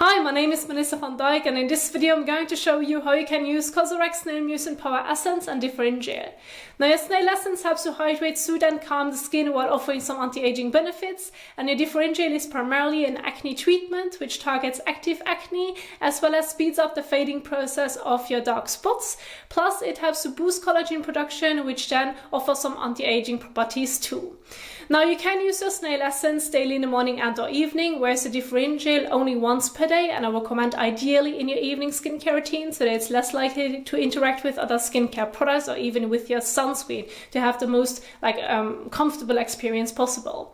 Hi, my name is Melissa van Dijk, and in this video I'm going to show you how you can use Cosrx Snail Mucin Power Essence and Different Gel. Now, your Snail Essence helps you hydrate, soothe and calm the skin while offering some anti-aging benefits, and your Different Gel is primarily an acne treatment which targets active acne as well as speeds up the fading process of your dark spots. Plus, it helps to boost collagen production, which then offers some anti-aging properties too. Now, you can use your Snail Essence daily in the morning and or evening, whereas the Different Gel only once per day, and I recommend ideally in your evening skincare routine so that it's less likely to interact with other skincare products or even with your sunscreen to have the most comfortable experience possible.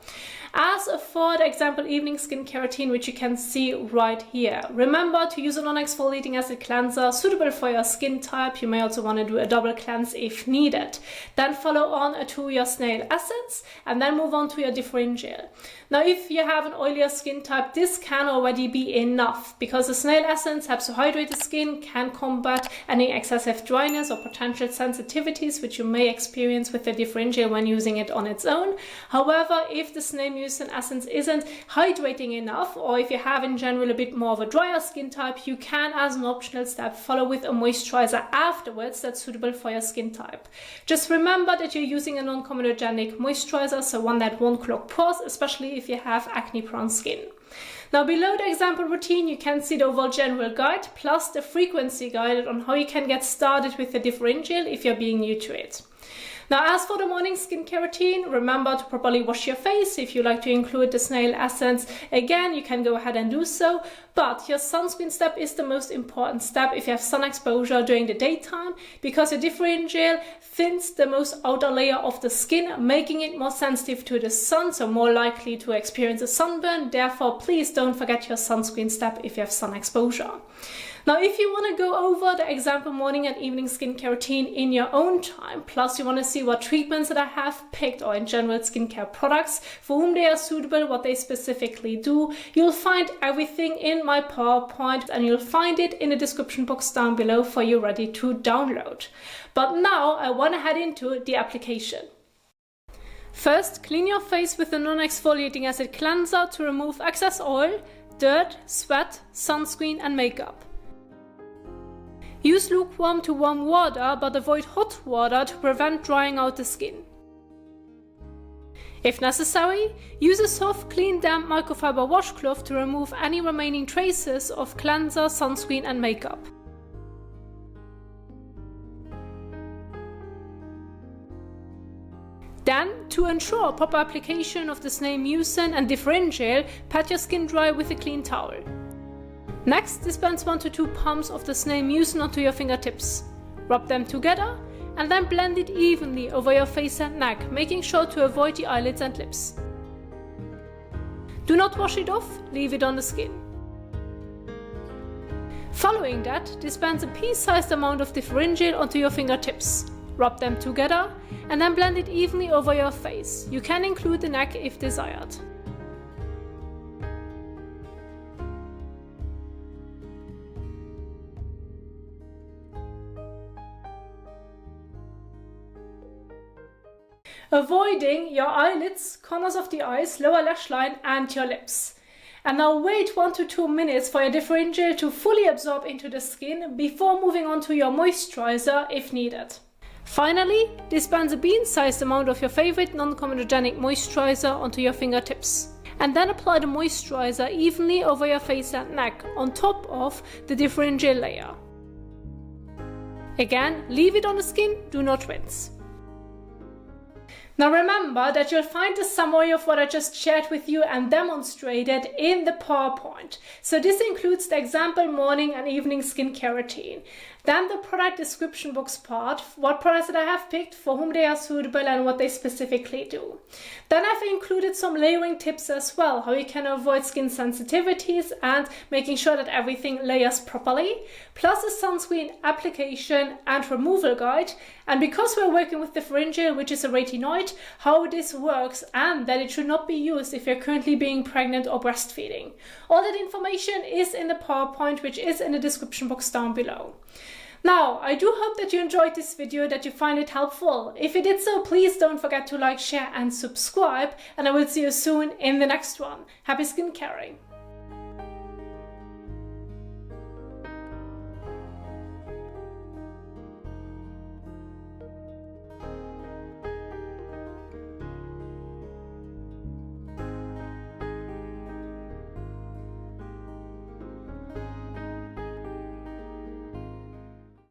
As for the example evening skincare routine, which you can see right here, remember to use a non-exfoliating acid cleanser suitable for your skin type. You may also want to do a double cleanse if needed. Then follow on to your Snail Essence and then move on to your Different Gel. Now, if you have an oilier skin type, this can already be enough because the Snail Essence helps to hydrate the skin, can combat any excessive dryness or potential sensitivities which you may experience with the Different Gel when using it on its own. However, if the Snail Mucin Essence isn't hydrating enough, or if you have in general a bit more of a drier skin type, you can, as an optional step, follow with a moisturizer afterwards that's suitable for your skin type. Just remember that you're using a non-comedogenic moisturizer, so one that won't clog pores, especially if you have acne-prone skin. Now, below the example routine, you can see the overall general guide plus the frequency guide on how you can get started with the Different Gel if you're being new to it. Now, as for the morning skincare routine, remember to properly wash your face. If you like to include the Snail Essence, again, you can go ahead and do so. But your sunscreen step is the most important step if you have sun exposure during the daytime, because your Different Gel thins the most outer layer of the skin, making it more sensitive to the sun, so more likely to experience a sunburn. Therefore, please don't forget your sunscreen step if you have sun exposure. Now, if you want to go over the example morning and evening skincare routine in your own time, plus you want to see what treatments that I have picked or in general skincare products for whom they are suitable, what they specifically do, you'll find everything in my PowerPoint and you'll find it in the description box down below for you ready to download. But now I want to head into the application. First, clean your face with a non-exfoliating acid cleanser to remove excess oil, dirt, sweat, sunscreen and makeup. Use lukewarm to warm water, but avoid hot water to prevent drying out the skin. If necessary, use a soft, clean, damp microfiber washcloth to remove any remaining traces of cleanser, sunscreen and makeup. Then, to ensure proper application of the Snail Mucin and Different Gel, pat your skin dry with a clean towel. Next, dispense 1 to 2 pumps of the Snail Mucin onto your fingertips. Rub them together and then blend it evenly over your face and neck, making sure to avoid the eyelids and lips. Do not wash it off, leave it on the skin. Following that, dispense a pea-sized amount of Different Gel onto your fingertips. Rub them together and then blend it evenly over your face. You can include the neck if desired. Avoiding your eyelids, corners of the eyes, lower lash line and your lips. And now wait 1 to 2 minutes for your Different Gel to fully absorb into the skin before moving on to your moisturizer if needed. Finally, dispense a bean-sized amount of your favorite non-comedogenic moisturizer onto your fingertips. And then apply the moisturizer evenly over your face and neck on top of the Different Gel layer. Again, leave it on the skin, do not rinse. Now remember that you'll find a summary of what I just shared with you and demonstrated in the PowerPoint. So this includes the example morning and evening skincare routine. Then the product description box part, what products that I have picked, for whom they are suitable and what they specifically do. Then I've included some layering tips as well, how you can avoid skin sensitivities and making sure that everything layers properly, plus a sunscreen application and removal guide. And because we're working with Different Gel, which is a retinoid, how this works and that it should not be used if you're currently being pregnant or breastfeeding. All that information is in the PowerPoint, which is in the description box down below. Now, I do hope that you enjoyed this video, that you find it helpful. If you did so, please don't forget to like, share and subscribe, and I will see you soon in the next one. Happy skin caring!